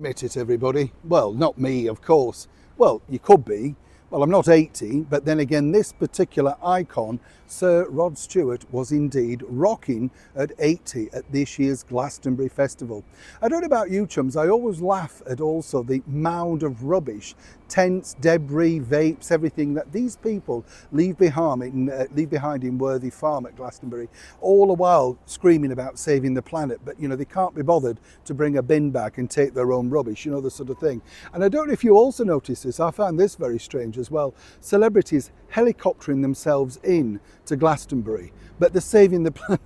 Admit it, everybody. Well, not me, of course. Well, you could be. Well, I'm not 80, but then again, this particular icon, Sir Rod Stewart, was indeed rocking at 80 at this year's Glastonbury Festival. I don't know about you chums, I always laugh at also the mound of rubbish, tents, debris, vapes, everything that these people leave behind in Worthy Farm at Glastonbury, all the while screaming about saving the planet, but they can't be bothered to bring a bin back and take their own rubbish, the sort of thing. And I don't know if you also notice this, I found this very strange as well. Celebrities helicoptering themselves in to Glastonbury, but they're saving the planet.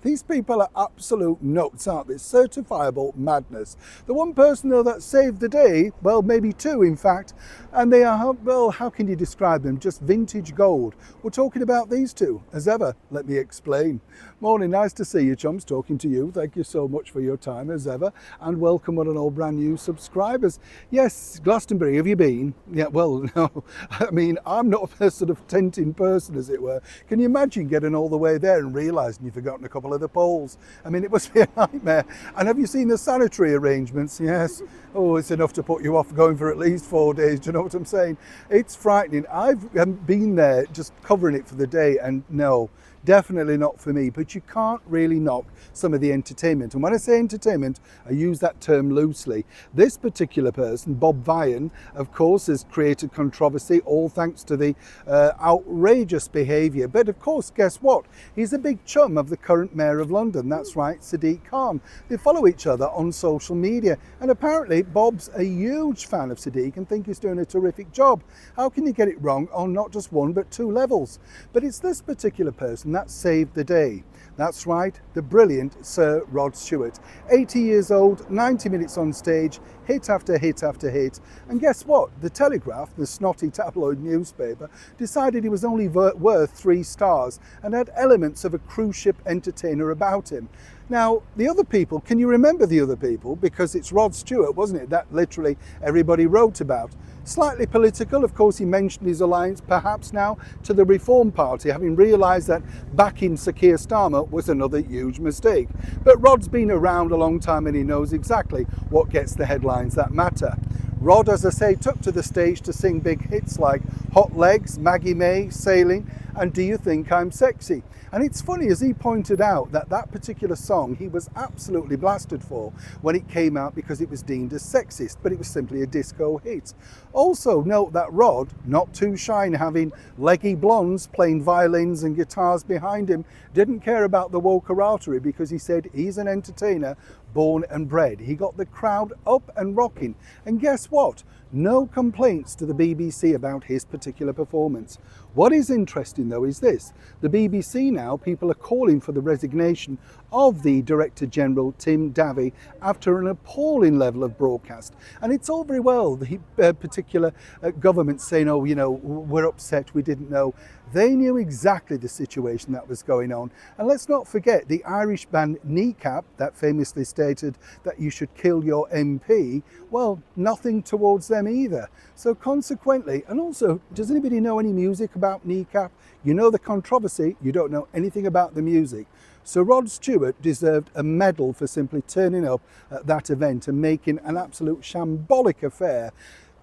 These people are absolute nuts, aren't they? Certifiable madness. The one person though that saved the day, well, maybe two in fact, and they are, well, how can you describe them? Just vintage gold. We're talking about these two, as ever. Let me explain. Morning, nice to see you chums, talking to you. Thank you so much for your time as ever, and welcome one and all brand new subscribers. Yes, Glastonbury, have you been? Yeah, well, no, I mean, I'm not a sort of tenting person, as it were. Can you imagine getting all the way there and realising you've forgotten a couple of the poles? I mean, it must be a nightmare. And have you seen the sanitary arrangements? Yes. Oh, it's enough to put you off going for at least 4 days. Do you know what I'm saying? It's frightening. I've been there just covering it for the day, and no, definitely not for me. But you can't really knock some of the entertainment. And when I say entertainment, I use that term loosely. This particular person, Bob Vian, of course, has created controversy, all thanks to the outrageous behaviour. But of course, guess what? He's a big chum of the current Mayor of London. That's right, Sadiq Khan. They follow each other on social media. And apparently, Bob's a huge fan of Sadiq and think he's doing a terrific job. How can you get it wrong on not just one, but two levels? But it's this particular person that saved the day. That's right, the brilliant Sir Rod Stewart. 80 years old, 90 minutes on stage, hit after hit after hit. And guess what? The Telegraph, the snotty tabloid newspaper, decided he was only worth 3 stars and had elements of a cruise ship entertainer about him. Now, the other people, can you remember the other people? Because it's Rod Stewart, wasn't it? That literally everybody wrote about. Slightly political, of course, he mentioned his alliance perhaps now to the Reform Party, having realised that backing Sir Keir Starmer was another huge mistake. But Rod's been around a long time and he knows exactly what gets the headlines that matter. Rod, as I say, took to the stage to sing big hits like Hot Legs, Maggie May, Sailing, and Do You Think I'm Sexy? And it's funny, as he pointed out, that particular song he was absolutely blasted for when it came out because it was deemed as sexist, but it was simply a disco hit. Also note that Rod, not too shy in having leggy blondes playing violins and guitars behind him, didn't care about the wokeratory because he said he's an entertainer born and bred. He got the crowd up and rocking. And guess what? No complaints to the BBC about his particular performance. What is interesting though is this. The BBC now, people are calling for the resignation of the Director General Tim Davie after an appalling level of broadcast. And it's all very well, the particular government saying, oh, we're upset, we didn't know. They knew exactly the situation that was going on. And let's not forget the Irish band Kneecap that famously stated that you should kill your MP. Well, nothing towards them either. So consequently, and also, does anybody know any music about Kneecap? You know the controversy, you don't know anything about the music. So Rod Stewart deserved a medal for simply turning up at that event and making an absolute shambolic affair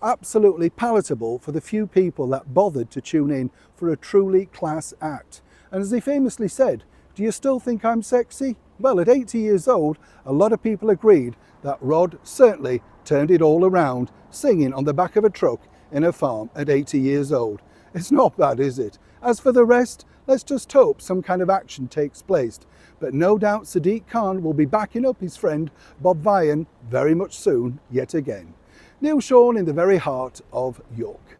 absolutely palatable for the few people that bothered to tune in for a truly class act. And as he famously said, do you still think I'm sexy? Well, at 80 years old, a lot of people agreed that Rod certainly turned it all around, singing on the back of a truck in a farm at 80 years old. It's not bad, is it? As for the rest, let's just hope some kind of action takes place. But no doubt Sadiq Khan will be backing up his friend Bob Vian very much soon, yet again. Neil Sean in the very heart of York.